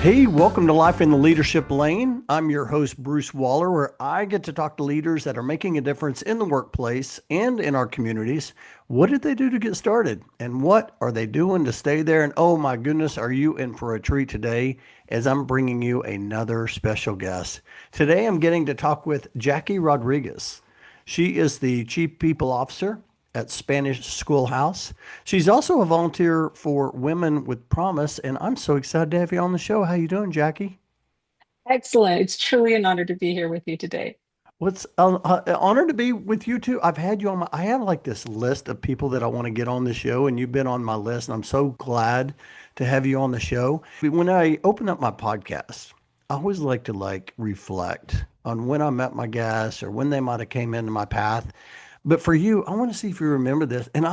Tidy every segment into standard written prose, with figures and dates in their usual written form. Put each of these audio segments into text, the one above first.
Hey, welcome to Life in the Leadership Lane. I'm your host, Bruce Waller, where I get to talk to leaders that are making a difference in the workplace and in our communities. What did they do to get started? And what are they doing to stay there? And oh my goodness, are you in for a treat today as I'm bringing you another special guest? Today, I'm getting to talk with Jackie Rodriguez. She is the Chief People Officer at Spanish Schoolhouse. She's also a volunteer for Women with Promise, and I'm so excited to have you on the show. How you doing, Jackie? Excellent. It's truly an honor to be here with you today. What's honored to be with you too. I've had you on my. I have like this list of people that I want to get on the show, and you've been on my list, and I'm so glad to have you on the show. When I open up my podcast, I always like to reflect on when I met my guests or when they might have came into my path. But for you, I want to see if you remember this, and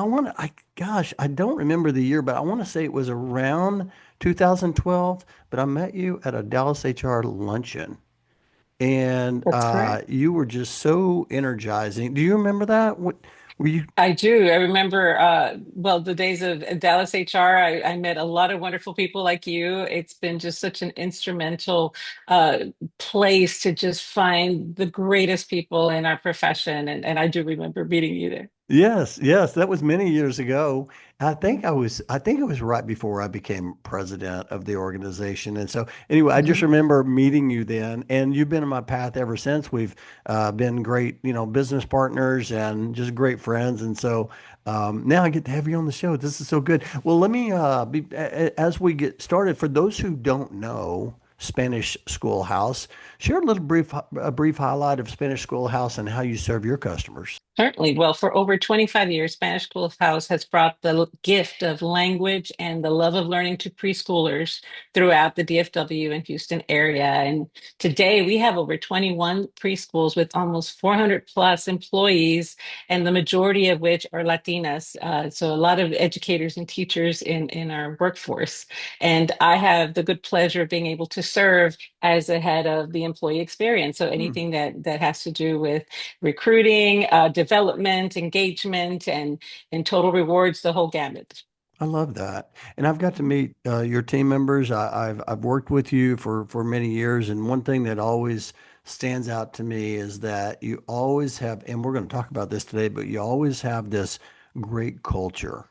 gosh, I don't remember the year, but I want to say it was around 2012. But I met you at a Dallas HR luncheon and That's right. you were just so energizing. Do you remember that? What were you? I do. I remember, well, the days of Dallas HR. I met a lot of wonderful people like you. It's been just such an instrumental uh, place to just find the greatest people in our profession. And I do remember meeting you there. Yes, yes, that was many years ago. I think it was right before I became president of the organization. And so, anyway, I just Mhm. remember meeting you then, and you've been in my path ever since. We've been great, business partners and just great friends. And so now I get to have you on the show. This is so good. Well, let me as we get started, for those who don't know Spanish Schoolhouse, share a brief highlight of Spanish Schoolhouse and how you serve your customers. Certainly. Well, for over 25 years, Spanish Schoolhouse has brought the gift of language and the love of learning to preschoolers throughout the DFW and Houston area. And today we have over 21 preschools with almost 400 plus employees, and the majority of which are Latinas. So a lot of educators and teachers in our workforce. And I have the good pleasure of being able to serve as the head of the employee experience. So Hmm. anything that has to do with recruiting, development, engagement, and total rewards, the whole gamut. I love that. And I've got to meet your team members. I've worked with you for many years, and one thing that always stands out to me is that you always have, and we're going to talk about this today, but you always have this great culture.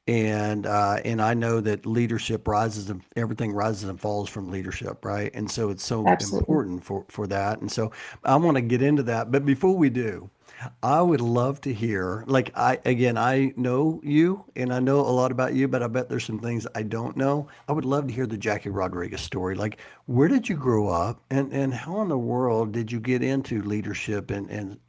And I know that leadership rises and everything rises and falls from leadership, right? And so it's so Absolutely. important for that. And so I want to get into that. But before we do, I would love to hear, I know you and I know a lot about you, but I bet there's some things I don't know. I would love to hear the Jackie Rodriguez story. Like, where did you grow up and how in the world did you get into leadership and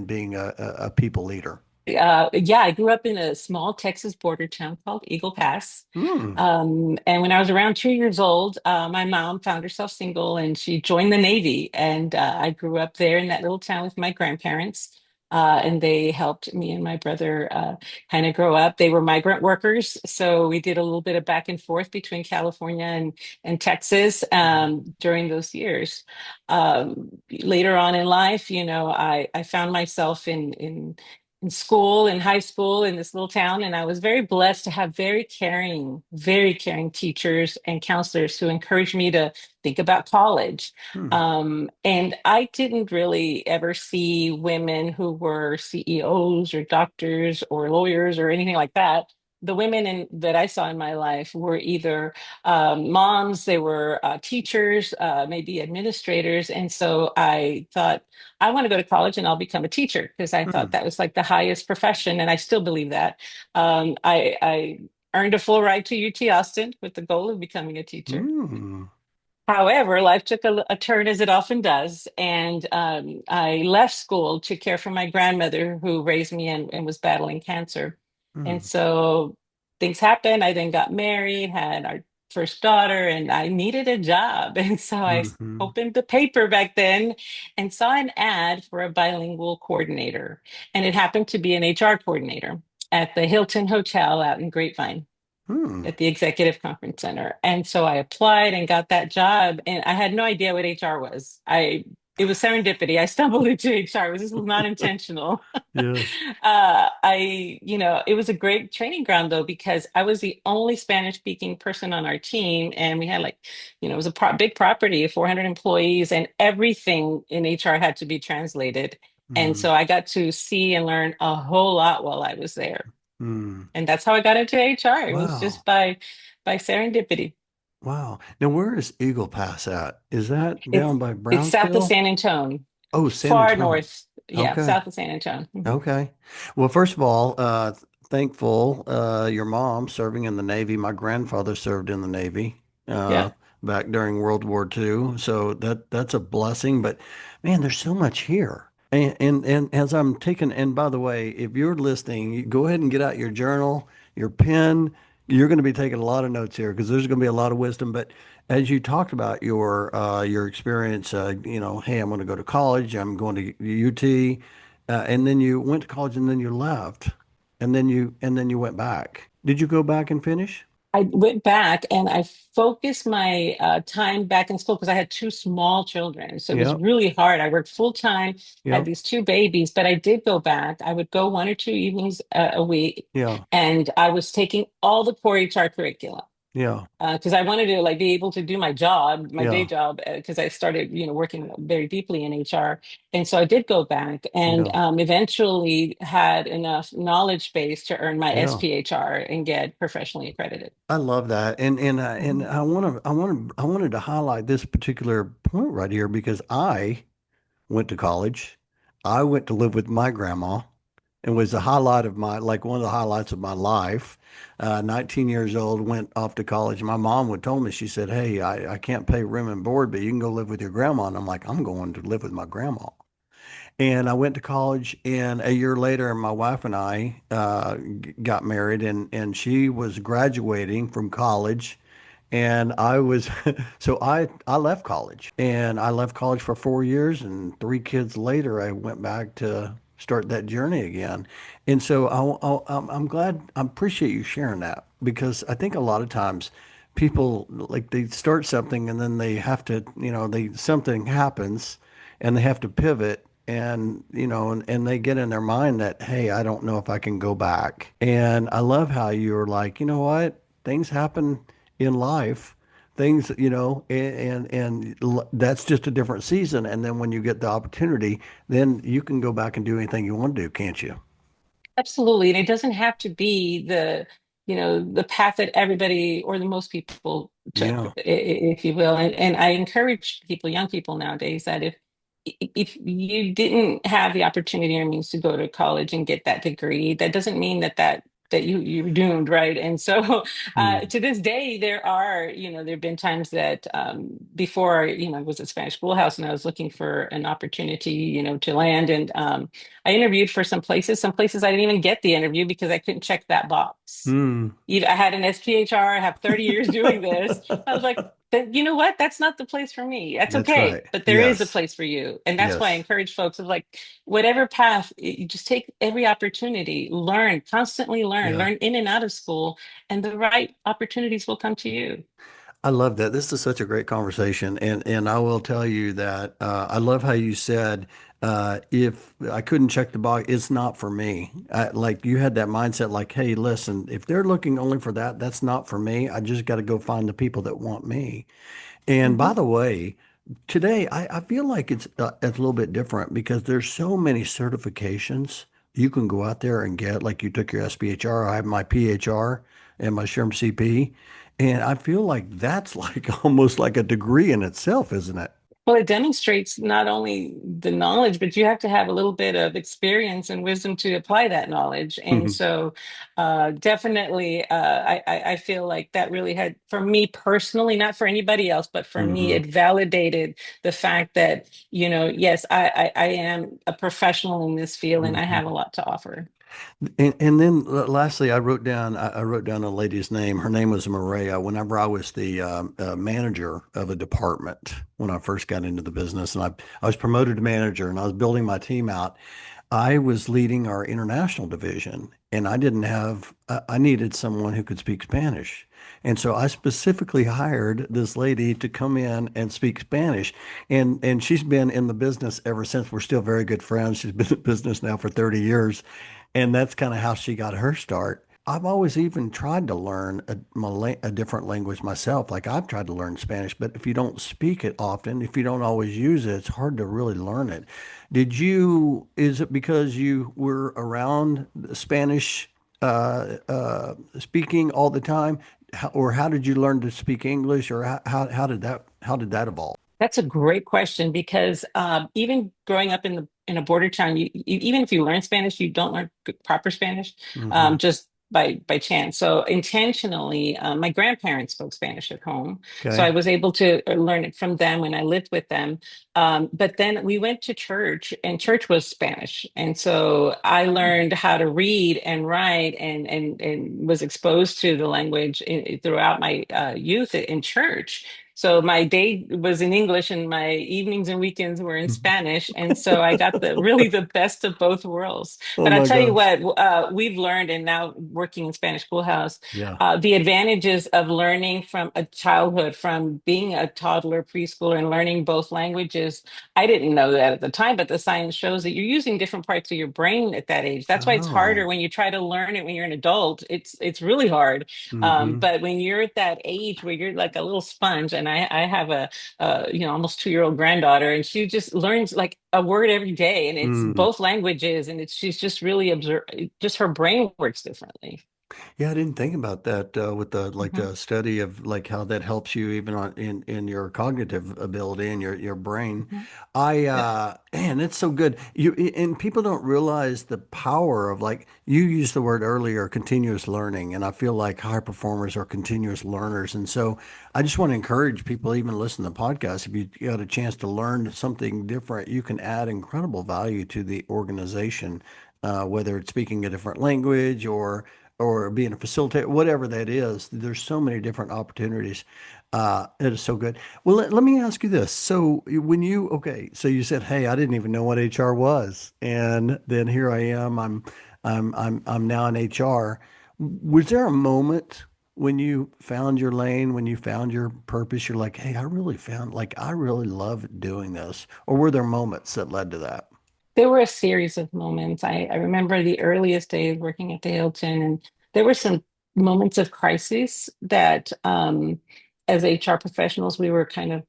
being a people leader? Yeah, I grew up in a small Texas border town called Eagle Pass. Hmm. And when I was around 2 years old, my mom found herself single and she joined the Navy. And I grew up there in that little town with my grandparents. And they helped me and my brother kind of grow up. They were migrant workers. So we did a little bit of back and forth between California and Texas during those years. Later on in life, I found myself in school, in high school, in this little town. And I was very blessed to have very caring teachers and counselors who encouraged me to think about college. Hmm. And I didn't really ever see women who were CEOs or doctors or lawyers or anything like that. The that I saw in my life were either moms, they were teachers, maybe administrators. And so I thought, I want to go to college and I'll become a teacher because I thought Hmm. that was like the highest profession, and I still believe that. I earned a full ride to UT Austin with the goal of becoming a teacher. Hmm. However, life took a turn as it often does, and I left school to care for my grandmother who raised me and was battling cancer. And Hmm. so things happened. I then got married, had our first daughter, and I needed a job. And so I Hmm. opened the paper back then and saw an ad for a bilingual coordinator. And it happened to be an HR coordinator at the Hilton Hotel out in Grapevine Hmm. at the Executive Conference Center. And so I applied and got that job. And I had no idea what HR was. I It was serendipity. I stumbled into HR. This was not intentional. Yes. It was a great training ground though, because I was the only Spanish speaking person on our team. And we had it was a big property, 400 employees, and everything in HR had to be translated. And Mm, so I got to see and learn a whole lot while I was there. mm. And that's how I got into HR. It was Wow. just by serendipity. Wow. Now, where is Eagle Pass at? Is that It's down by it's south of Brownsville? San Antonio, Oh, San far Antonio. north. Yeah, Okay. south of San Antonio. Mhm. Okay. Well, first of all, thankful your mom serving in the Navy. My grandfather served in the Navy Yeah. uh, back during World War II. So that's a blessing. But man, there's so much here. And as I'm taking, and by the way, if you're listening, you go ahead and get out your journal, your pen. You're going to be taking a lot of notes here because there's going to be a lot of wisdom. But as you talked about your experience, hey, I'm going to go to college. I'm going to UT. And then you went to college and then you left and then you went back. Did you go back and finish? I went back and I focused my time back in school because I had two small children. So it was Yeah. really hard. I worked full time, had Yeah. these two babies, but I did go back. I would go 1 or 2 evenings a week, Yeah. and I was taking all the core HR curriculum. Yeah. Because I wanted to be able to do my job, my day Yeah. job, because I started, working very deeply in HR, and so I did go back and Yeah. eventually had enough knowledge base to earn my Yeah. SPHR and get professionally accredited. I love that. And Mhm. I wanted to highlight this particular point right here because I went to college. I went to live with my grandma. It was a highlight of my, like one of the highlights of my life. 19 years old, went off to college. My mom would told me, she said, "Hey, I can't pay room and board, but you can go live with your grandma." And I'm like, I'm going to live with my grandma. And I went to college, and a year later, my wife and I got married, and she was graduating from college, and I was so I left college, and I left college for 4 years, and 3 kids later, I went back to start that journey again. And so I'm glad, I appreciate you sharing that because I think a lot of times people like they start something and then they have to, they something happens and they have to pivot and and they get in their mind that, hey, I don't know if I can go back. And I love how you're like, you know what, things happen in life, things, and that's just a different season. And then when you get the opportunity, then you can go back and do anything you want to do, can't you? Absolutely. And it doesn't have to be the path that everybody or the most people took, Yeah. if you will. And I encourage people, young people nowadays, that if you didn't have the opportunity or means to go to college and get that degree, that doesn't mean that you're doomed, right? And so Mm. to this day, there have been times that before, I was at Spanish Schoolhouse and I was looking for an opportunity, to land. And I interviewed for some places I didn't even get the interview because I couldn't check that box. Mm. I had an SPHR, I have 30 years doing this. I was like, then you know what? That's not the place for me. That's That's okay. right. But there is a Yes. place for you. And that's why I Yes. encourage folks of whatever path, you just take every opportunity, learn, constantly Yeah. learn in and out of school, and the right opportunities will come to you. I love that. This is such a great conversation, and I will tell you that I love how you said if I couldn't check the box, it's not for me. Like you had that mindset, like, hey, listen, if they're looking only for that, that's not for me. I just got to go find the people that want me. And by Mhm. the way, today I feel like it's a little bit different because there's so many certifications you can go out there and get. Like you took your SPHR, I have my PHR and my SHRM CP, and I feel like that's like almost like a degree in itself, isn't it? Well, it demonstrates not only the knowledge, but you have to have a little bit of experience and wisdom to apply that knowledge. And so, definitely, I feel like that really had, for me personally, not for anybody else, but for me, Hmm. it validated the fact that, yes, I am a professional in this field and I Hmm. have a lot to offer. And then lastly, I wrote down a lady's name. Her name was Maria. Whenever I was the manager of a department when I first got into the business, and I was promoted to manager, and I was building my team out. I was leading our international division, and I didn't have, I needed someone who could speak Spanish. And so I specifically hired this lady to come in and speak Spanish. And she's been in the business ever since. We're still very good friends. She's been in business now for 30 years. And that's kind of how she got her start. I've always even tried to learn a different language myself. Like I've tried to learn Spanish, but if you don't speak it often, if you don't always use it, it's hard to really learn it. Is it because you were around the Spanish speaking all the time? Or how did you learn to speak English? Or how did that evolve? That's a great question because even growing up in a border town, even if you learn Spanish, you don't learn proper Spanish Hmm. just by chance. So intentionally, my grandparents spoke Spanish at home, so I Okay. was able to learn it from them when I lived with them. But then we went to church, and church was Spanish, and so I learned how to read and write, and was exposed to the language throughout my youth in church. So my day was in English and my evenings and weekends were in Spanish. And so I got the really the best of both worlds. Oh But I'll my tell you gosh. what, we've learned, and now working in Spanish Schoolhouse, Yeah. the advantages of learning from a childhood, from being a toddler, preschooler, and learning both languages. I didn't know that at the time, but the science shows that you're using different parts of your brain at that age. That's why it's harder Oh. when you try to learn it when you're an adult. It's really hard, Hmm. but when you're at that age where you're like a little sponge, and I have almost 2-year-old granddaughter, and she just learns like a word every day, and it's Mm. both languages, and she's just really observe, just her brain works differently. Yeah, I didn't think about that with the like Mhm, the study of like how that helps you even in your cognitive ability and your brain. mhm. I Yep. man, it's so good. And people don't realize the power of like you used the word earlier, continuous learning, and I feel like high performers are continuous learners. And so I just want to encourage people even listen to the podcast. If you got a chance to learn something different, you can add incredible value to the organization, whether it's speaking a different language or being a facilitator, whatever that is. There's so many different opportunities. It is so good. Well, let me ask you this. So okay, so you said, hey, I didn't even know what HR was. And then here I am. I'm now in HR. Was there a moment when you found your lane, when you found your purpose, you're like, hey, I really love doing this? Or were there moments that led to that? There were a series of moments. I remember the earliest days working at the Hilton, and there were some moments of crisis that, as HR professionals, we were kind of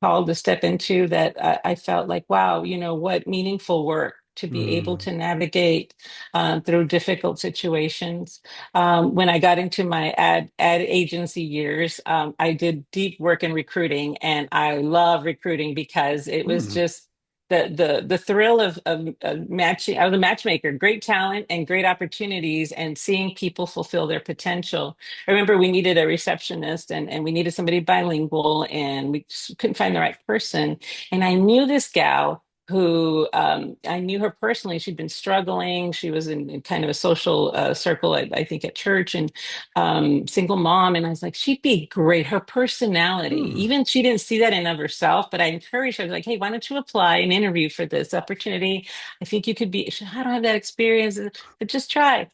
called to step into that I felt like, wow, what meaningful work to be able Mm, to navigate through difficult situations. When I got into my ad agency years, I did deep work in recruiting, and I love recruiting because it was mm, just the thrill of matching. I was a matchmaker, great talent and great opportunities, and seeing people fulfill their potential. I remember we needed a receptionist, and we needed somebody bilingual, and we just couldn't find the right person. And I knew this gal who, I knew her personally. She'd been struggling. She was in kind of a social circle, I think, at church, and single mom. And I was like, she'd be great. Her personality, mm. even she didn't see that in of herself, but I encouraged her. I was like, hey, why don't you apply and interview for this opportunity? I think you could be. I don't have that experience, but just try.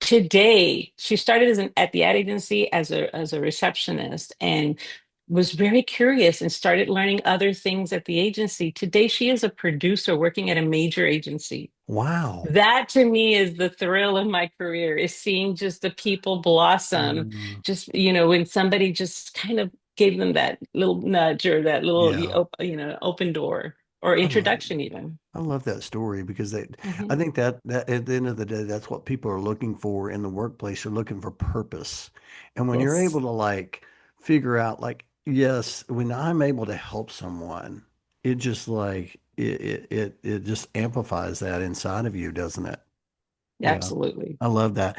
Today, she started at the ad agency as a receptionist, and was very curious and started learning other things at the agency. Today, she is a producer working at a major agency. Wow. That to me is the thrill of my career, is seeing just the people blossom. Mm, Just, when somebody just kind of gave them that little nudge, or that little, yeah. open door, or I love introduction even. I love that story because I Mhm. think that at the end of the day, that's what people are looking for in the workplace. They're looking for purpose. And when you're Yes, able to like figure out like, yes, when I'm able to help someone, it just like it just amplifies that inside of you, doesn't it? Yeah. absolutely. I love that.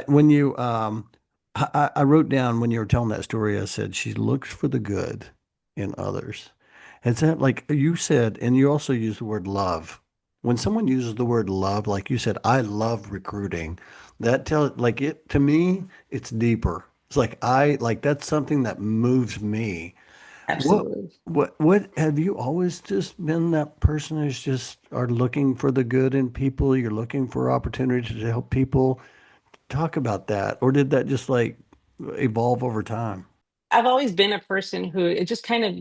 When you I wrote down when you were telling that story, I said she looks for the good in others. Is that like you said, and you also used the word love. When someone uses the word love, like you said, I love recruiting. That tell like it to me, it's deeper. It's like I like that's something that moves me. What Absolutely. what have you always just been that person who's just are looking for the good in people? You're looking for opportunities to help people. Talk about that. Or did that just like evolve over time? I've always been a person who it just kind of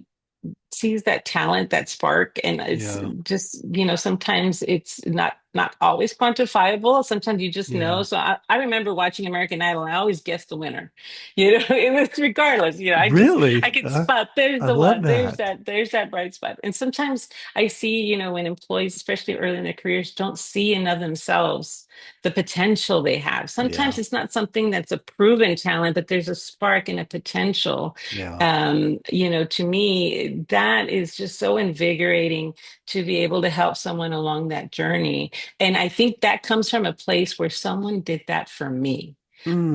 sees that talent, that spark, and it's Yeah. just, sometimes it's not always quantifiable. Sometimes you just know. Yeah. So I remember watching American Idol, and I always guessed the winner. It was regardless. I Really? could spot there's I the love one, that. there's that bright spot. And sometimes I see, when employees, especially early in their careers, don't see in of themselves the potential they have. Yeah. Sometimes it's not something that's a proven talent, but there's a spark and a potential. Yeah. To me, that is just so invigorating to be able to help someone along that journey. And I think that comes from a place where someone did that for me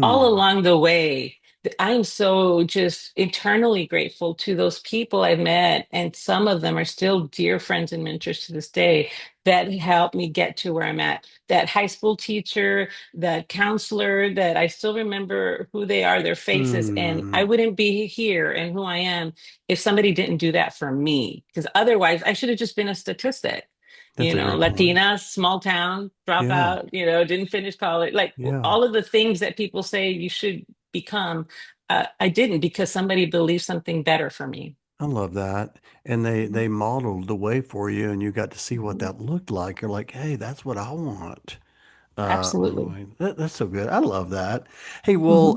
all Mm. along the way. I'm so just eternally grateful to those people I've met, and some of them are still dear friends and mentors to this day that helped me get to where I'm at. That high school teacher, that counselor, that I still remember who they are, their faces, and I Mm. wouldn't be here and who I am if somebody didn't do that for me. Because otherwise, I should have just been a statistic. That's a great point. Latina, small town, Yeah. dropout, didn't finish college. Like Yeah. all of the things that people say you should become, I didn't because somebody believed something better for me. I love that. And they modeled the way for you and you got to see what Mhm. that looked like. You're like, hey, that's what I want. Absolutely. That's so good. I love that. Hey, Mhm. well,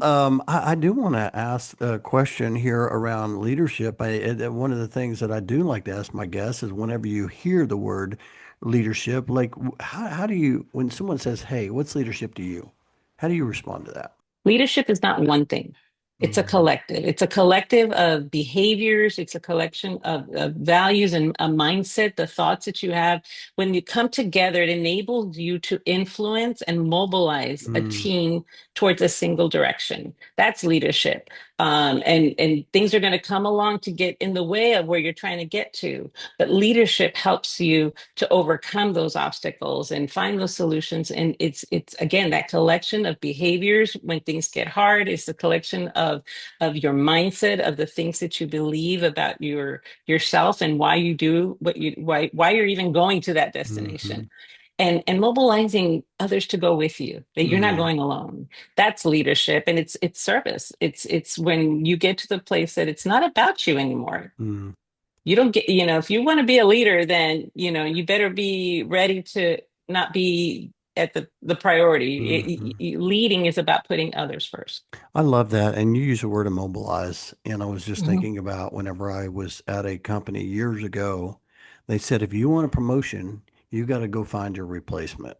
I do want to ask a question here around leadership. One of the things that I do like to ask my guests is whenever you hear the word leadership, like how do you, when someone says, hey, what's leadership to you? How do you respond to that? Leadership is not one thing. It's a Mm, collective. It's a collective of behaviors. It's a collection of values and a mindset, the thoughts that you have. When you come together, it enables you to influence and mobilize a mm, team towards a single direction. That's leadership. And things are going to come along to get in the way of where you're trying to get to. But leadership helps you to overcome those obstacles and find those solutions. And it's again that collection of behaviors when things get hard. It's the collection of your mindset, of the things that you believe about yourself and why you do what you why you're even going to that mm-hmm, destination. And mobilizing others to go with you, that you're not mm, going alone. That's leadership, and it's service. It's when you get to the place that it's not about you anymore. mm, You don't get, if you want to be a leader, then, you better be ready to not be at the priority. mm-hmm. Leading is about putting others first. I love that. And you use the word immobilize. And I was just Mhm. thinking about whenever I was at a company years ago, they said, if you want a promotion, you got to go find your replacement.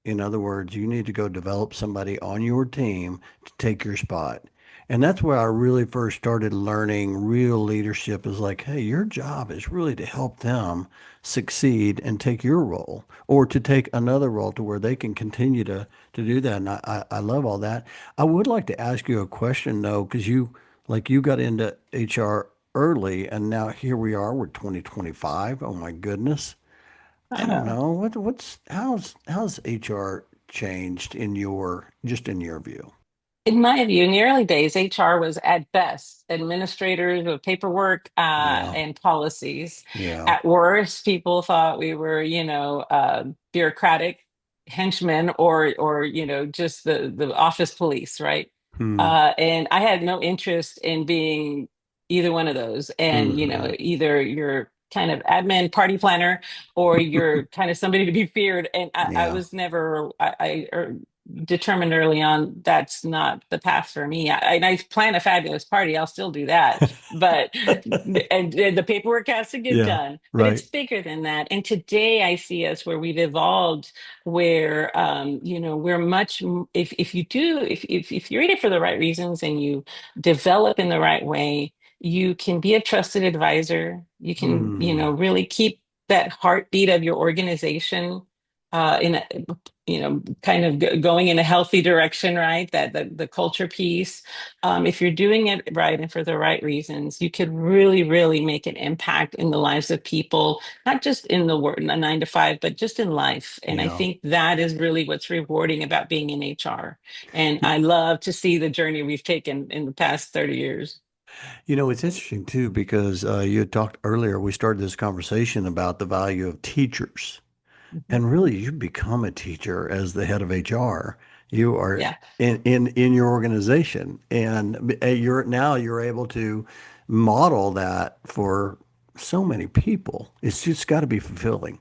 In other words, you need to go develop somebody on your team to take your spot. And that's where I really first started learning real leadership is like, hey, your job is really to help them succeed and take your role or to take another role to where they can continue to do that. And I love all that. I would like to ask you a question though, because you got into HR early and now here we are, we're 2025. Oh my goodness. I I don't know. know. How's HR changed in your view? In my view, in the early days, HR was at best administrators of paperwork Yeah. and policies. Yeah. At worst, people thought we were, bureaucratic henchmen or just the office police, right? Hmm. And I had no interest in being either one of those. And Hmm. either you're kind of admin party planner or you're kind of somebody to be feared. And I Yeah. was never determined early on that's not the path for me. And I plan a fabulous party, I'll still do that, but and the paperwork has to get Yeah. done. But it's Right. bigger than that. And today I see us where we've evolved, where we're much if you do if you're in it for the right reasons and you develop in the right way, you can be a trusted advisor. You can Hmm. really keep that heartbeat of your organization in a kind of going in a healthy direction, right? That the culture piece. If you're doing it right and for the right reasons, you could really, really make an impact in the lives of people, not just in the work, a 9 to 5, but just in life. And I Yeah. think that is really what's rewarding about being in HR. And I love to see the journey we've taken in the past 30 years. It's interesting too because you had talked earlier. We started this conversation about the value of teachers. Mhm. And really, you become a teacher as the head of HR. You are Yeah. in your organization, and you're able to model that for so many people. It's just got to be fulfilling.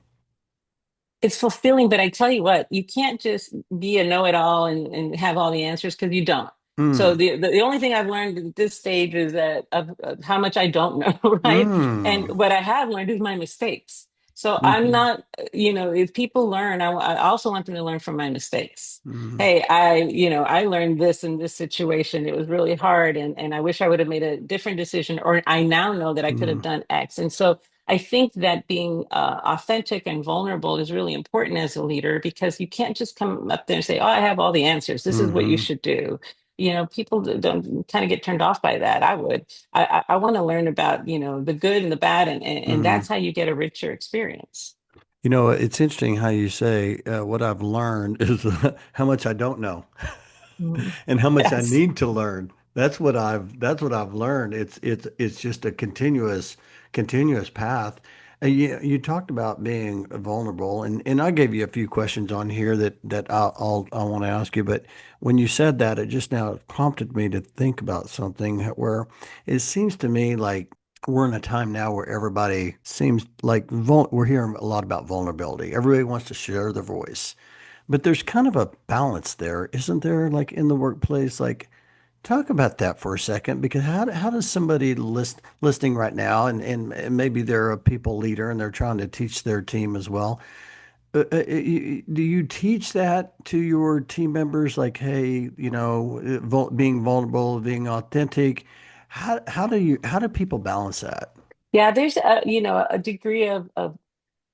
It's fulfilling, but I tell you what, you can't just be a know-it-all and have all the answers because you don't. So Mm, the only thing I've learned at this stage is that of how much I don't know, right? And mm, what I have learned is my mistakes. So I'm hmm not, if people learn, I also want them to learn from my mistakes. hmm Hey, I learned this in this situation. It was really hard, and I wish I would have made a different decision, or I now know that I could have hmm done X. And so I think that being authentic and vulnerable is really important as a leader because you can't just come up there and say, "Oh, I have all the answers. This is what you hmm should do." People don't kind of get turned off by that. I would. I want to learn about the good and the bad, and hmm that's how you get a richer experience. It's interesting how you say what I've learned is how much I don't know. Mhm. And how much I Yes. need to learn. That's what I've learned. It's just a continuous path. And you talked about being vulnerable, and I gave you a few questions on here that I want to ask you. But when you said that, it just now prompted me to think about something where it seems to me like we're in a time now where everybody seems like we're hearing a lot about vulnerability. Everybody wants to share their voice. But there's kind of a balance there, isn't there? Like in the workplace, like talk about that for a second, because how does somebody listening right now, and maybe they're a people leader and they're trying to teach their team as well. Do you teach that to your team members? Like, hey, being vulnerable, being authentic. How do people balance that? Yeah, there's a degree of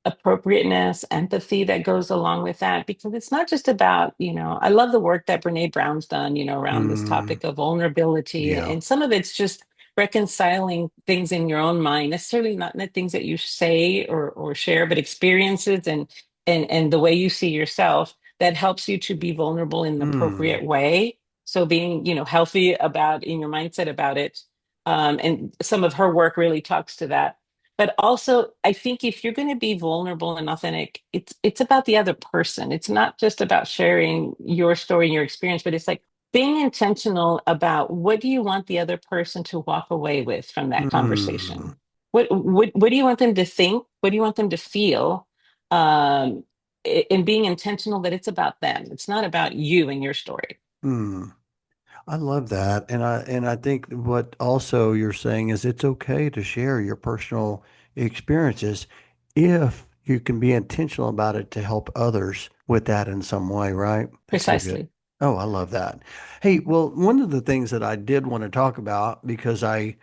appropriateness, empathy that goes along with that because it's not just about, I love the work that Brene Brown's done, around this Mm, topic of vulnerability. yeah. And some of it's just reconciling things in your own mind, necessarily not the things that you say or share, but experiences and the way you see yourself that helps you to be vulnerable in an Mm, appropriate way. So being, healthy about in your mindset about it. And some of her work really talks to that, but also I think if you're going to be vulnerable and authentic, it's about the other person. It's not just about sharing your story and your experience, but it's like being intentional about what do you want the other person to walk away with from that mm, conversation. What do you want them to think? What do you want them to feel? um and being intentional that it's about them, it's not about you and your story. mm. I love that. And I think what also you're saying is it's okay to share your personal experiences if you can be intentional about it to help others with that in some way, right? That's so good. Precisely. Oh, I love that. Hey, well, one of the things that I did want to talk about because I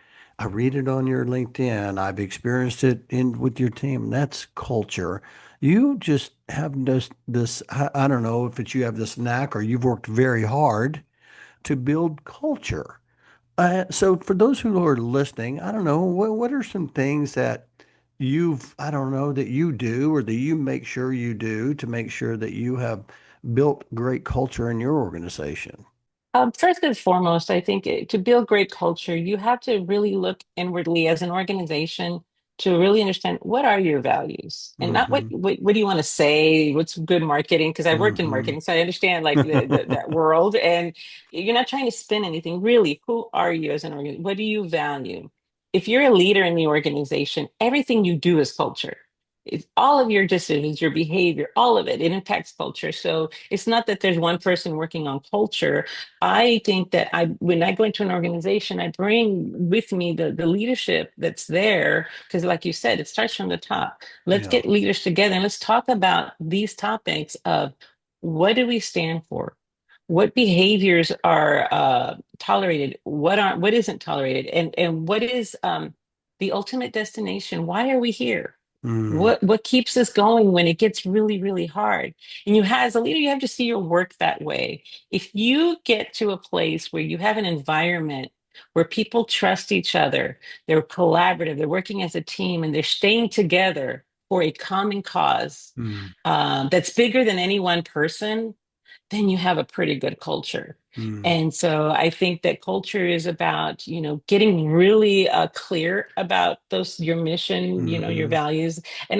read it on your LinkedIn, I've experienced it in with your team, that's culture. You just have this I don't know if it's you have this knack or you've worked very hard to build culture. So for those who are listening, I don't know, what are some things that I don't know, that you do or that you make sure you do to make sure that you have built great culture in your organization? First and foremost, I think to build great culture, you have to really look inwardly as an organization to really understand what are your values and not what Mm-hmm. what do you want to say, what's good marketing, because I worked in Mm-hmm. marketing, so I understand like that world. And you're not trying to spin anything. Really, who are you as an organization? What do you value? If you're a leader in the organization, everything you do is culture. It's all of your decisions, your behavior, all of it impacts culture. So it's not that there's one person working on culture. I think that when I go into an organization, I bring with me the leadership that's there. Because, like you said, it starts from the top. Let's Yeah. get leaders together and let's talk about these topics of what do we stand for? What behaviors are tolerated? What isn't tolerated? And what is the ultimate destination? Why are we here? Mm, What keeps us going when it gets really, really hard? And as a leader, you have to see your work that way. If you get to a place where you have an environment where people trust each other, they're collaborative, they're working as a team, and they're staying together for a common cause mm, that's bigger than any one person, then you have a pretty good culture. Mm, And so I think that culture is about, getting really clear about your mission, your hmm. values. I'm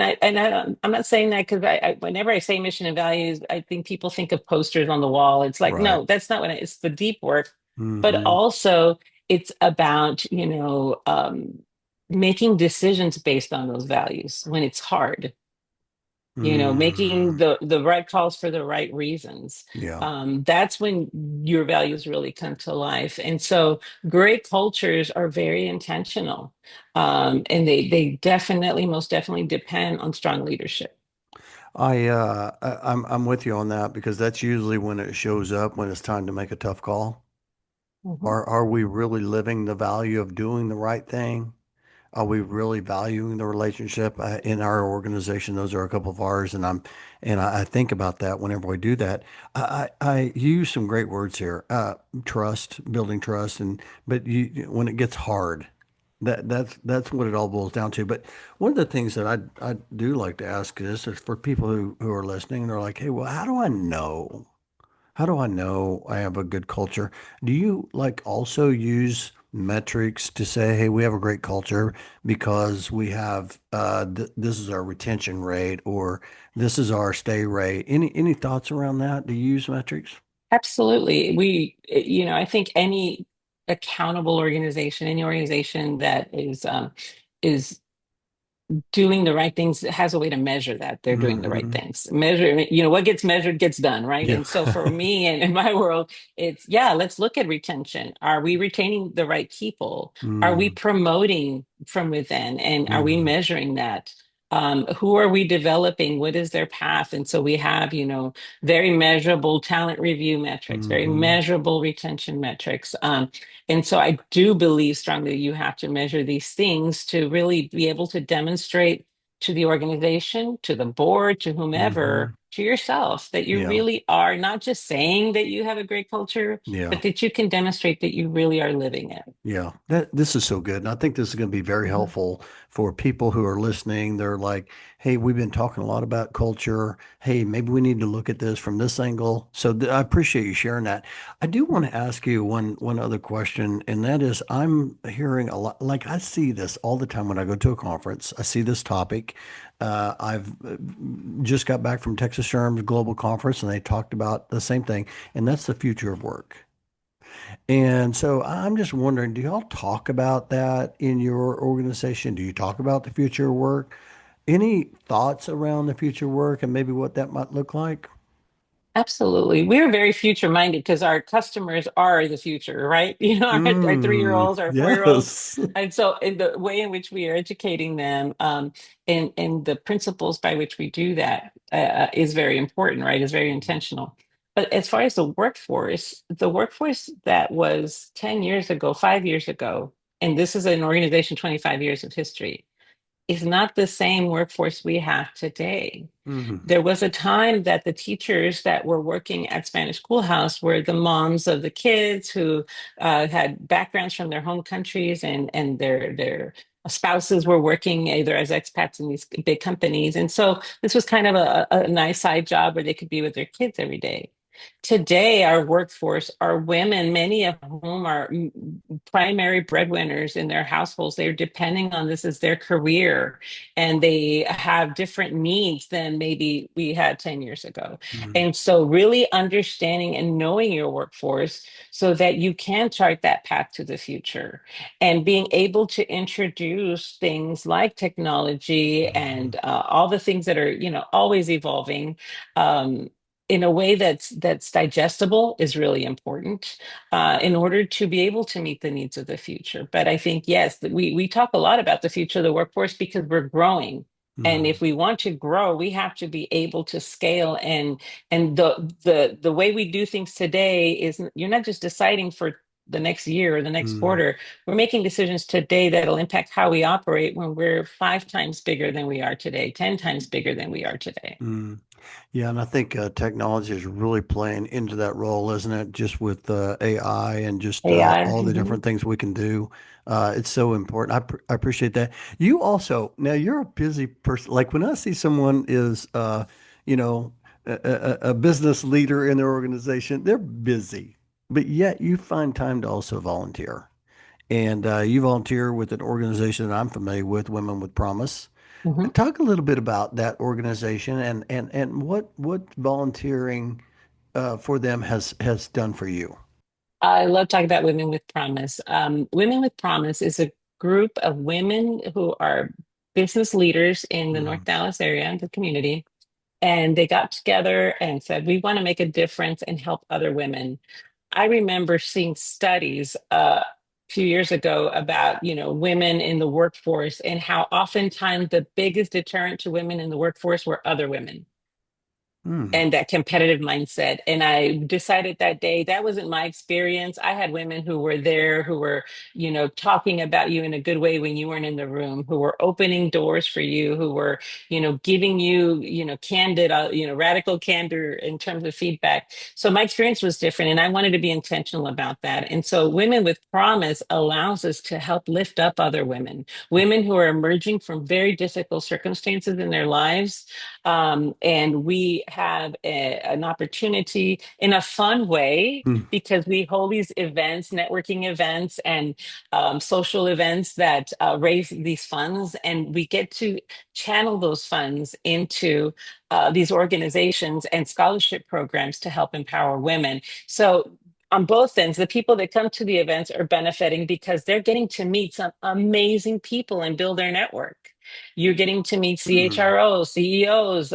not saying that because whenever I say mission and values, I think people think of posters on the wall. It's like, Right. no, that's not it's the deep work, but Hmm. also it's about, making decisions based on those values when it's hard, making Hmm. the right calls for the right reasons. Yeah. That's when your values really come to life. And so great cultures are very intentional. And they definitely, most definitely depend on strong leadership. I'm with you on that because that's usually when it shows up when it's time to make a tough call. Mhm. Are we really living the value of doing the right thing? Are we really valuing the relationship in our organization? Those are a couple of ours, and I think about that whenever we do that. I use some great words here, trust, building trust, and but when it gets hard, that's what it all boils down to. But one of the things that I do like to ask is for people who are listening, they're like, hey, well, how do I know? How do I know I have a good culture? Do you like also use metrics to say, hey, we have a great culture because we have this is our retention rate or this is our stay rate? Any thoughts around that? Do you use metrics? Absolutely. I think any accountable organization, any organization that is doing the right things has a way to measure that they're doing the right Hmm. things. What gets measured gets done, right? Yeah. And so for me and in my world, it's, yeah, let's look at retention. Are we retaining the right people? Are we Mm-hmm. promoting from within? And are we Mm-hmm. measuring that? Who are we developing? What is their path? And so we have, very measurable talent review metrics, very Mm-hmm. measurable retention metrics. And so I do believe strongly you have to measure these things to really be able to demonstrate to the organization, to the board, to Mm-hmm. whomever, to yourself that you Yeah. really are not just saying that you have a great culture, Yeah. but that you can demonstrate that you really are living it. Yeah, this is so good. And I think this is going to be very Mhm. helpful for people who are listening. They're like, hey, we've been talking a lot about culture. Hey, maybe we need to look at this from this angle. So I appreciate you sharing that. I do want to ask you one other question, and that is I'm hearing a lot, like I see this all the time when I go to a conference. I see this topic. I've just got back from Texas Sherm's Global Conference, and they talked about the same thing, and that's the future of work. And so I'm just wondering, do y'all talk about that in your organization? Do you talk about the future of work? Any thoughts around the future of work and maybe what that might look like? Absolutely. We're very future minded because our customers are the future, right? Our 3-year-olds, our 4-year-olds. Yes. And so in the way in which we are educating them, and the principles by which we do that is very important, right? Is very intentional. But as far as the workforce that was 10 years ago, 5 years ago, and this is an organization 25 years of history, is not the same workforce we have today. Hmm. There was a time that the teachers that were working at Spanish Schoolhouse were the moms of the kids who had backgrounds from their home countries, and their spouses were working either as expats in these big companies. And so this was kind of a nice side job where they could be with their kids every day. Today, our workforce are women, many of whom are primary breadwinners in their households. They're depending on this as their career, and they have different needs than maybe we had 10 years ago. Hmm. And so, really understanding and knowing your workforce so that you can chart that path to the future, and being able to introduce things like technology Hmm. and all the things that are, always evolving. In a way that's digestible is really important in order to be able to meet the needs of the future. But I think, yes, that we talk a lot about the future of the workforce because we're growing. And Hmm. if we want to grow, we have to be able to scale. And the way we do things today is you're not just deciding for the next year or the next Hmm. quarter. We're making decisions today that'll impact how we operate when we're 5 times bigger than we are today, 10 times bigger than we are today. Hmm. Yeah, and I think technology is really playing into that role, isn't it? Just with AI and just AI. all the different things we can do. It's so important. I appreciate that. You also, now you're a busy person. Like when I see someone is, you know, a business leader in their organization, they're busy, but yet you find time to also volunteer. And you volunteer with an organization that I'm familiar with, Women with Promise. Mhm. Talk a little bit about that organization and what volunteering for them has done for you. I love talking about Women with Promise. Women with Promise is a group of women who are business leaders in the North Mm, Dallas area, the community, and they got together and said, we want to make a difference and help other women. I remember seeing studies a few years ago about, women in the workforce and how oftentimes the biggest deterrent to women in the workforce were other women mm, and that competitive mindset. And I decided that day that wasn't my experience. I had women who were there who were, talking about you in a good way when you weren't in the room, who were opening doors for you, who were, giving you, candid, radical candor in terms of feedback. So my experience was different and I wanted to be intentional about that. And so Women with Promise allows us to help lift up other women who are emerging from very difficult circumstances in their lives, and we have an opportunity in a fun way mm, because we hold these events, networking events, and social events that raise these funds, and we get to channel those funds into these organizations and scholarship programs to help empower women. So on both ends, the people that come to the events are benefiting because they're getting to meet some amazing people and build their network. You're getting to meet mm, CHROs, CEOs,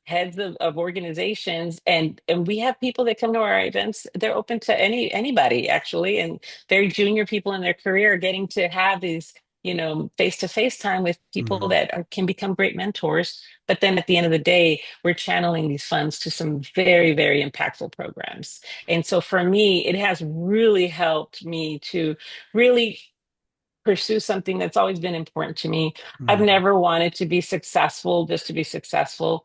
heads of organizations, and we have people that come to our events. They're open to anybody actually, and very junior people in their career are getting to have these, face-to-face time with people mm, that can become great mentors. But then at the end of the day, we're channeling these funds to some very, very impactful programs. And so for me, it has really helped me to really pursue something that's always been important to me. I've mm, never wanted to be successful just to be successful.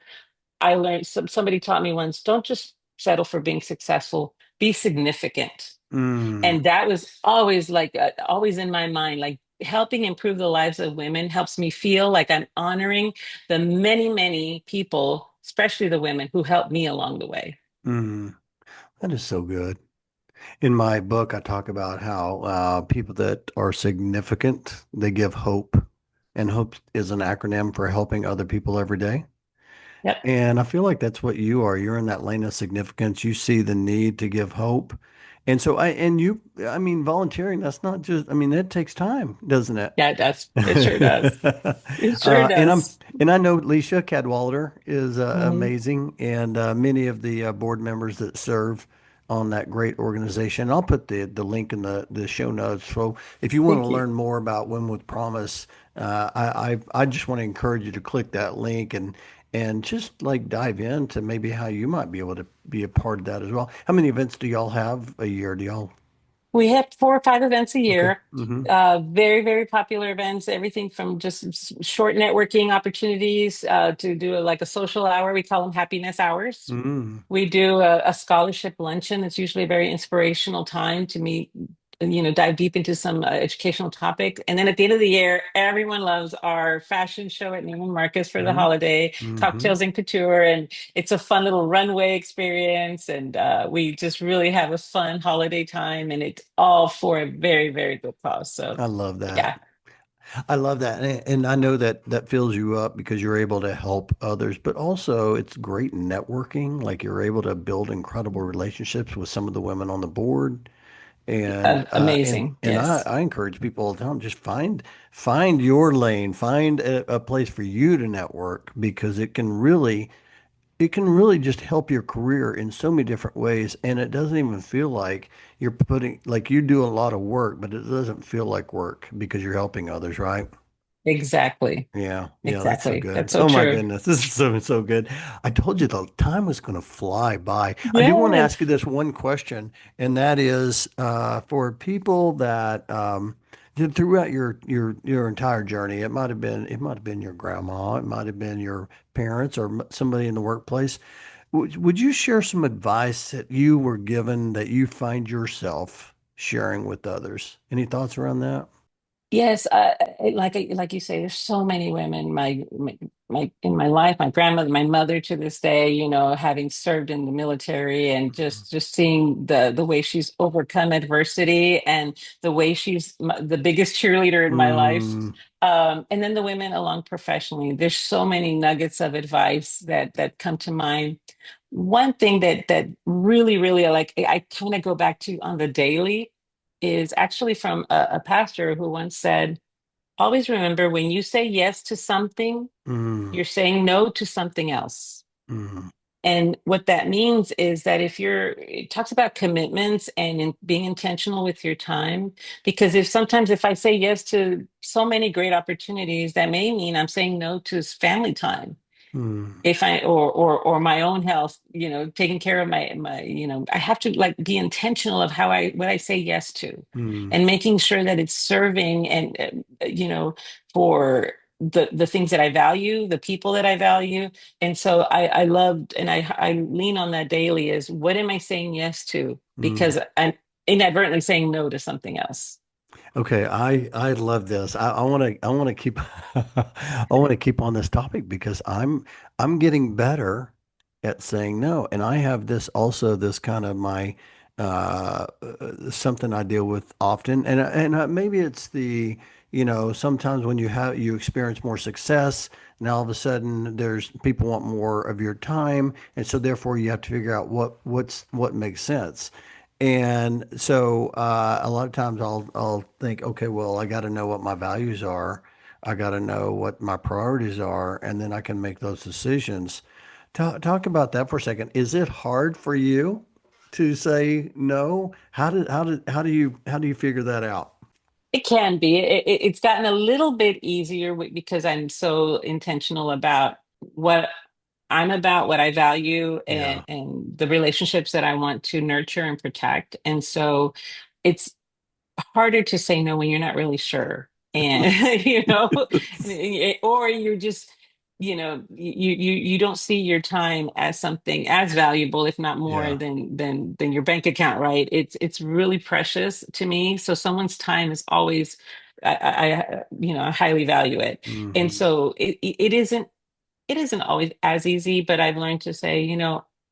I learned somebody taught me once, don't just settle for being successful, be significant. mm, And that was always like always in my mind, like helping improve the lives of women helps me feel like I'm honoring the many, many people, especially the women who helped me along the way. mm. That is so good. In my book, I talk about how people that are significant, they give hope, and hope is an acronym for helping other people every day. Yep. And I feel like that's what you are. You're in that lane of significance. You see the need to give hope. And so I mean, volunteering, that's not just, I mean, that takes time, doesn't it? Yeah, it does. It sure does. It sure And does. I know Leisha Cadwalader is Mhm. amazing, and many of the board members that serve on that great organization. I'll put the link in the show notes. So if you want to Thank you. learn more about Women with Promise, I just want to encourage you to click that link and just like dive into maybe how you might be able to be a part of that as well. How many events do y'all have a year? Do y'all? We have 4 or 5 events a Okay. year. Mm-hmm. Very, very popular events. Everything from just short networking opportunities to do like a social hour. We call them happiness hours. Mm-hmm. We do a scholarship luncheon. It's usually a very inspirational time to meet, dive deep into some educational topic. And then at the end of the year, everyone loves our fashion show at Neiman Marcus for the holiday, Mm-hmm. Cocktails and Couture. And it's a fun little runway experience. And we just really have a fun holiday time. And it's all for a very, very good cause. So, I love that. yeah, I love that. And I know that that fills you up because you're able to help others, but also it's great networking. Like you're able to build incredible relationships with some of the women on the board. And amazing. Yes, I encourage people all the time, just find your lane, find a place for you to network because it can really just help your career in so many different ways. And it doesn't even feel like you're putting like you do a lot of work, but it doesn't feel like work because you're helping others, right? exactly. Yeah, yeah, that's so Exactly. good. That's so Oh my true. goodness, this is so good. I told you the time was going to fly by. I do want to ask you Yes. this one question, and that is for people that throughout your entire journey, it might have been your grandma, it might have been your parents, or somebody in the workplace. Would you share some advice that you were given that you find yourself sharing with others? Any thoughts around that? Yes, like you say, there's so many women. My in my life, my grandmother, my mother to this day, having served in the military, and just seeing the way she's overcome adversity, and the way she's the biggest cheerleader in my life. Mm, And then the women along professionally. There's so many nuggets of advice that come to mind. One thing that really, really I kind of go back to on the daily is actually from a pastor who once said, always remember when you say yes to something, mm, you're saying no to something else. mm, And what that means is that it talks about commitments and being intentional with your time. Because if I say yes to so many great opportunities, that may mean I'm saying no to family time, mm, if I or my own health, taking care of my I have to like be intentional of how I what I say yes to, mm, and making sure that it's serving and for the things that I value, the people that I value. And so I loved, and I lean on that daily, is what am I saying yes to, mm. because I'm inadvertently saying no to something else. Okay, I love this. I want to keep I want to keep on this topic because I'm getting better at saying no, and I have this kind of my something I deal with often, and maybe it's sometimes when you experience more success, now all of a sudden there's people want more of your time, and so therefore you have to figure out what makes sense. And so a lot of times I'll think, okay, well, I got to know what my values are. I got to know what my priorities are, and then I can make those decisions. Talk about that for a second. Is it hard for you to say no? How do you figure that out? It can be. It's gotten a little bit easier because I'm so intentional about what I'm about, what I value, Yeah. and the relationships that I want to nurture and protect. And so it's harder to say no when you're not really sure. And or you're just, you don't see your time as something as valuable, if not more Yeah. than your bank account, right? It's really precious to me. So someone's time is always, I highly value it. And Hmm. so it isn't always as easy, but I've learned to say,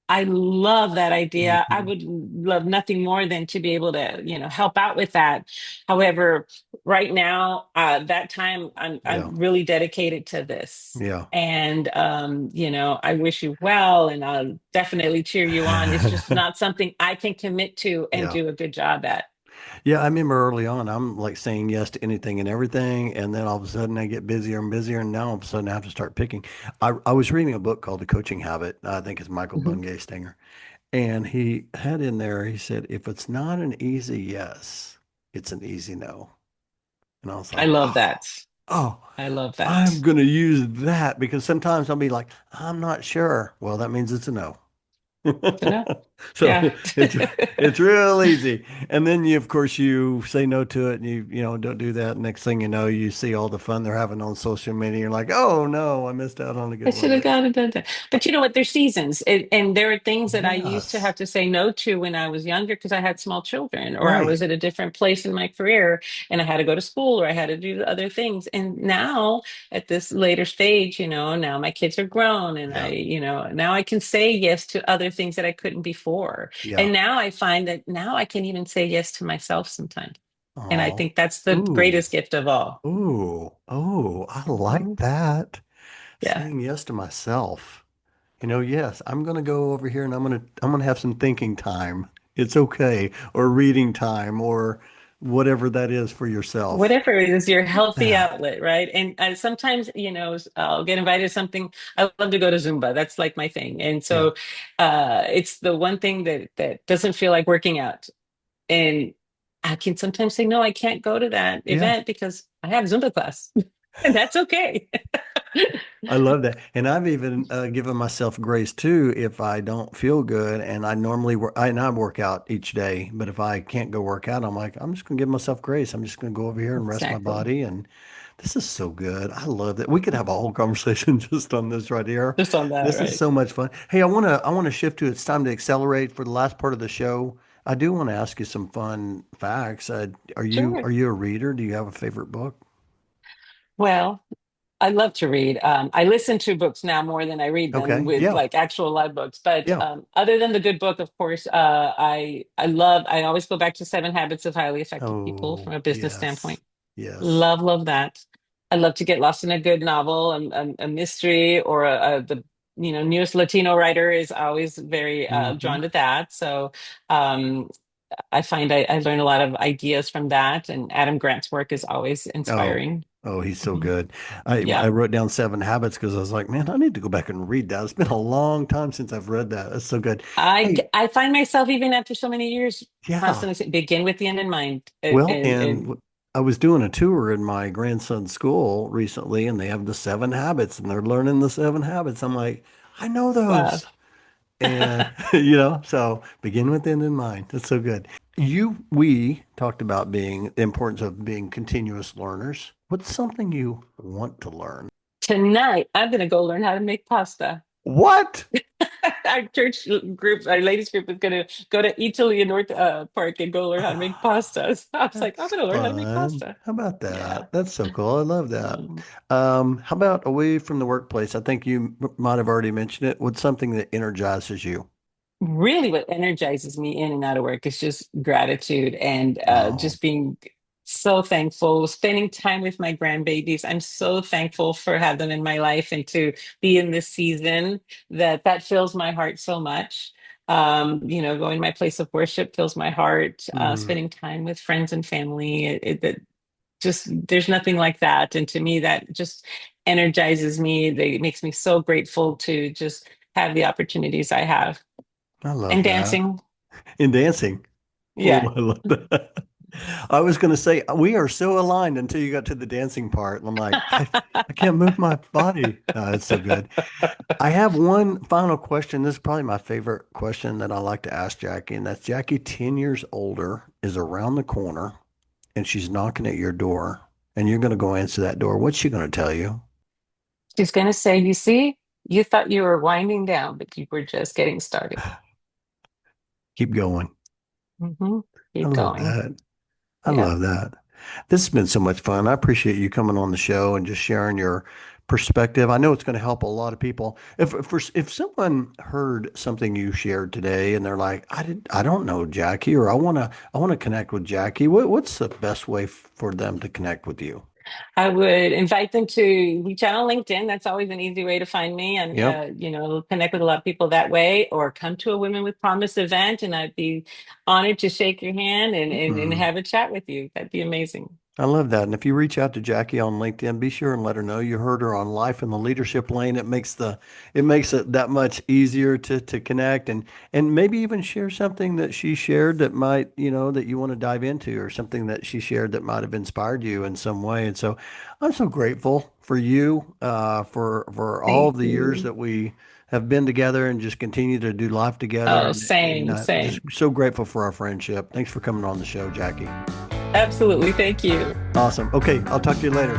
I love that idea. I Hmm. would love nothing more than to be able to, help out with that. However, right now, that time Yeah. I'm really dedicated to this. Yeah. And I wish you well, and I'll definitely cheer you on. It's just not something I can commit to and Yeah. do a good job at. Yeah, I remember early on, I'm like saying yes to anything and everything, and then all of a sudden I get busier and busier, and now all of a sudden I have to start picking. I was reading a book called The Coaching Habit. I think it's Michael Mhm. Bungay Stinger, and he had in there, he said, if it's not an easy yes, it's an easy no. And I was I like, love oh, that. oh, I love I'm that. gonna use that because sometimes I'll be like, I'm not sure. Well, that means it's a no. So no, So yeah. it's real easy. And then of course you say no to it and you don't do that. Next thing you know, you see all the fun they're having on social media. You're like, oh no, I missed out on a I good should have moment. gone and done that. But you know what? There's seasons. And there are things that I used to Yes. have to say no to when I was younger because I had small children, or I was Right. at a different place in my career and I had to go to school, or I had to do other things. And now at this later stage, now my kids are grown, and Yeah. now I can say yes to other things that I couldn't before. Yeah. And now I find that now I can even say yes to myself sometimes. And I Oh. think that's the Ooh. greatest gift of all. Ooh. Oh, I like Mhm. that. Yeah. Saying yes to myself. Yes, I'm gonna go over here and I'm gonna have some thinking time. It's okay. Or reading time or whatever that is for yourself. Whatever it is, your healthy Yeah. outlet, right? And sometimes, I'll get invited to something. I love to go to Zumba. That's like my thing. And Yeah. so it's the one thing that doesn't feel like working out. And I can sometimes say, no, I can't go to that Yeah. event because I have Zumba class. And that's okay. I love that. And I've even given myself grace too if I don't feel good and I normally work and I work out each day, but if I can't go work out, I'm like, I'm just gonna give myself grace. I'm just gonna go over here and rest my Exactly. body and this is so good. I love that. We could have a whole conversation just on this right here. Just on that, This is right? so much fun. Hey, I wanna shift to it's time to accelerate for the last part of the show. I do want to ask you some fun facts. Sure. Are you a reader? Do you have a favorite book? Well, I love to read. I listen to books now more than I read them Okay. with Yeah. like actual live books. But Yeah. other than the good book, of course, I always go back to Seven Habits of Highly Effective People from Oh, a business yes. standpoint. Yes. Love that. I love to get lost in a good novel, a mystery, or the newest Latino writer is always very Hmm. drawn to that. So um, I find I learn a lot of ideas from that, and Adam Grant's work is always Oh, inspiring. oh, he's so Mhm. good. Yeah. I wrote down Seven Habits because I was like, man, I need to go back and read that. It's been a long time since I've read that. That's so good. Hey, I find myself even after so many years yeah. constantly begin with the end in mind, Well, and I was doing a tour in my grandson's school recently, and they have the Seven Habits, and they're learning the Seven Habits. I'm like, I know wow. those. And, so begin with end in mind. That's so good. We talked about the importance of being continuous learners. What's something you want to learn? Tonight I'm gonna go learn how to make pasta. What? Our church group, our ladies group, is gonna go to Italy in North Park and go learn how to make pasta. So I was like, I'm That's gonna learn how to make fun. pasta. How about Yeah. that? That's so cool. I love that. Um, How about away from the workplace? I think you might have already mentioned it. What's something that energizes you? Really what energizes me in and out of work is just gratitude and Oh, just being so thankful, spending time with my grandbabies. I'm so thankful for have them in my life and to be in this season that fills my heart so much. Going to my place of worship fills my heart. mm, Spending time with friends and family, it just there's nothing like that. And to me, that just energizes me. It makes me so grateful to just have the opportunities I have. I love And that. dancing. In dancing. Oh, Yeah. I love that. I was going to say we are so aligned until you got to the dancing part. And I'm like, I can't move my body. It's so good. I have one final question. This is probably my favorite question that I like to ask Jackie, and that's Jackie, 10 years older, is around the corner and she's knocking at your door, and you're going to go answer that door. What's she going to tell you? She's going to say, you see, you thought you were winding down, but you were just getting started. Keep going. Hmm. I Keep love going. that. I Yeah. love that. This has been so much fun. I appreciate you coming on the show and just sharing your perspective. I know it's going to help a lot of people. If someone heard something you shared today and they're like, I don't know Jackie, or I want to connect with Jackie. What's the best way for them to connect with you? I would invite them to reach out on LinkedIn. That's always an easy way to find me and, Yep. connect with a lot of people that way, or come to a Women with Promise event. And I'd be honored to shake your hand and Mm. have a chat with you. That'd be amazing. I love that. And if you reach out to Jackie on LinkedIn, be sure and let her know you heard her on Life in the Leadership Lane. It makes it that much easier to connect, and maybe even share something that she shared that might, that you want to dive into, or something that she shared that might have inspired you in some way. And so I'm so grateful for you, for all Thank of the years you. that we have been together and just continue to do life together. Oh, And same, just same. so grateful for our friendship. Thanks for coming on the show, Jackie. Absolutely. Thank you. Awesome. Okay, I'll talk to you later.